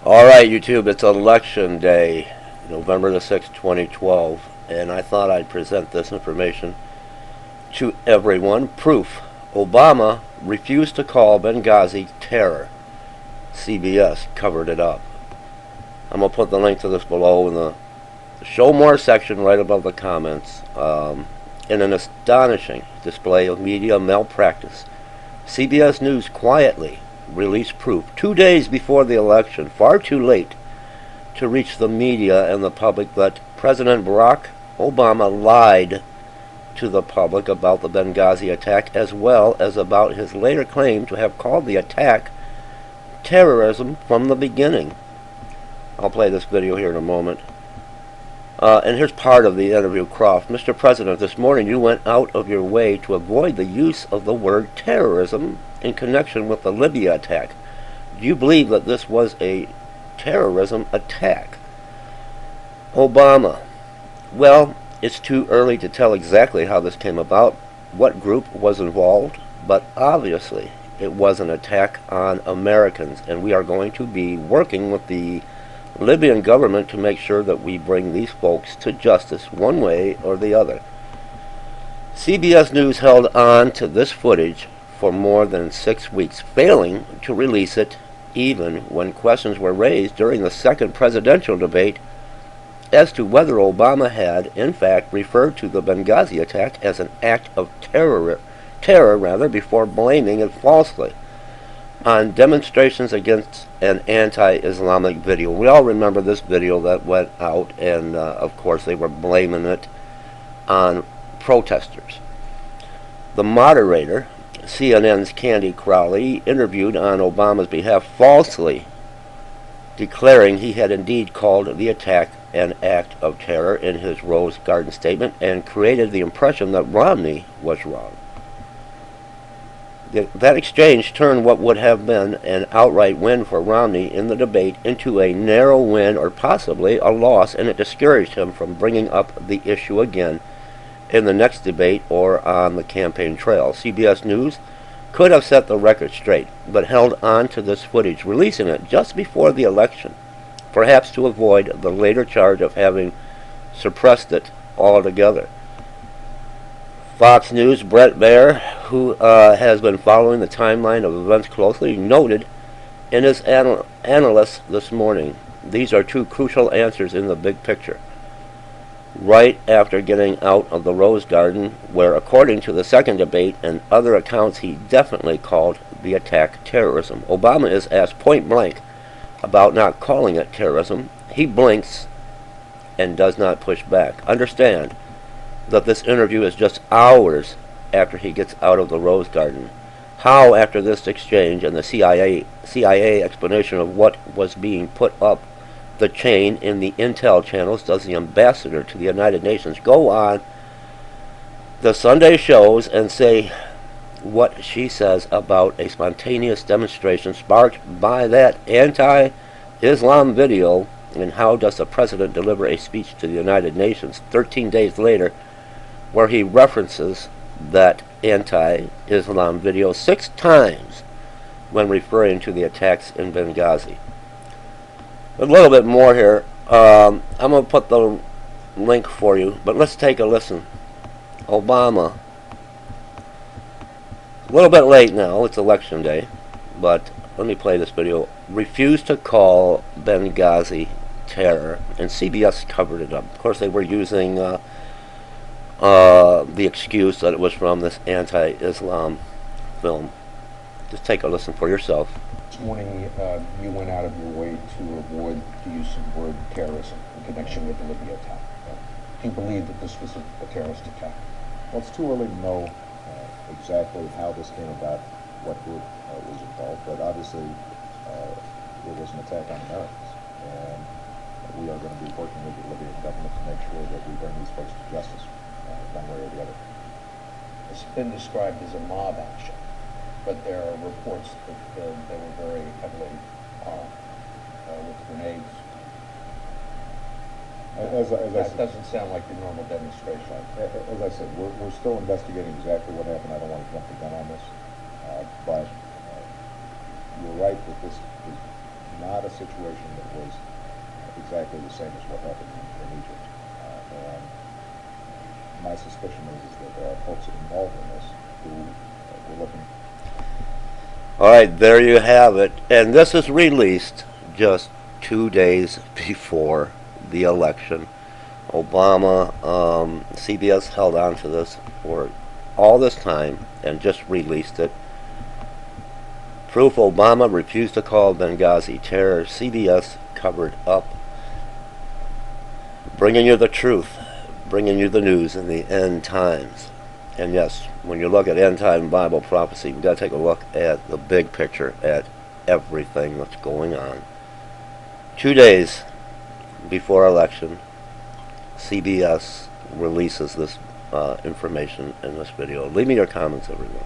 All right, YouTube, it's election day, November the 6th, 2012, and I thought I'd present this information to everyone. Proof: Obama refused to call Benghazi terror. CBS covered it up. I'm going to put the link to this below in the Show More section right above the comments. In an astonishing display of media malpractice, CBS News quietly released proof 2 days before the election, far too late to reach the media and the public, that President Barack Obama lied to the public about the Benghazi attack, as well as about his later claim to have called the attack terrorism from the beginning. I'll play this video here in a moment. And here's part of the interview. Croft: Mr. President, this morning you went out of your way to avoid the use of the word terrorism in connection with the Libya attack. Do you believe that this was a terrorism attack? Obama: well, it's too early to tell exactly how this came about, what group was involved, but obviously it was an attack on Americans, and we are going to be working with the Libyan government to make sure that we bring these folks to justice one way or the other. CBS News held on to this footage for more than 6 weeks, failing to release it even when questions were raised during the second presidential debate as to whether Obama had, in fact, referred to the Benghazi attack as an act of terror before blaming it falsely on demonstrations against an anti-Islamic video. We all remember this video that went out, and of course they were blaming it on protesters. The moderator, CNN's Candy Crowley, interviewed on Obama's behalf, falsely declaring he had indeed called the attack an act of terror in his Rose Garden statement, and created the impression that Romney was wrong. That exchange turned what would have been an outright win for Romney in the debate into a narrow win, or possibly a loss, and it discouraged him from bringing up the issue again in the next debate or on the campaign trail. CBS News could have set the record straight, but held on to this footage, releasing it just before the election, perhaps to avoid the later charge of having suppressed it altogether. Fox News' Brett Baer, who has been following the timeline of events closely, noted in his analysis this morning, these are two crucial answers in the big picture. Right after getting out of the Rose Garden, where according to the second debate and other accounts he definitely called the attack terrorism, Obama is asked point blank about not calling it terrorism. He blinks and does not push back. Understand that this interview is just hours after he gets out of the Rose Garden. How, after this exchange and the CIA explanation of what was being put up the chain in the intel channels, does the ambassador to the United Nations go on the Sunday shows and say what she says about a spontaneous demonstration sparked by that anti-Islam video? And how does the president deliver a speech to the United Nations 13 days later where he references that anti-Islam video 6 times when referring to the attacks in Benghazi? A little bit more here. I'm going to put the link for you, but let's take a listen. Obama, a little bit late now, it's election day, but let me play this video. Refused to call Benghazi terror, and CBS covered it up. Of course, they were using the excuse that it was from this anti-Islam film. Just take a listen for yourself. This morning, you went out of your way to avoid the use of the word terrorism in connection with the Libya attack. Do you believe that this was a terrorist attack? Well, it's too early to know exactly how this came about, what group was involved, but obviously it was an attack on Americans, and we are going to be working with the Libyan government to make sure that we bring these folks to justice, one way or the other. It's been described as a mob action, but there are reports that they were very heavily armed with grenades. That doesn't sound like your normal demonstration. As I said, we're still investigating exactly what happened. I don't want to jump the gun on this, but you're right that this is not a situation that was exactly the same as what happened in Egypt. And my suspicion is that there are folks involved in this who were looking. All right, there you have it. And this is released just 2 days before the election. Obama, CBS held on to this for all this time and just released it. Proof Obama refused to call Benghazi terror. CBS covered up. Bringing you the truth, bringing you the news in the end times. And yes, when you look at end time Bible prophecy, we've got to take a look at the big picture, at everything that's going on. 2 days before election, CBS releases this information in this video. Leave me your comments, everyone.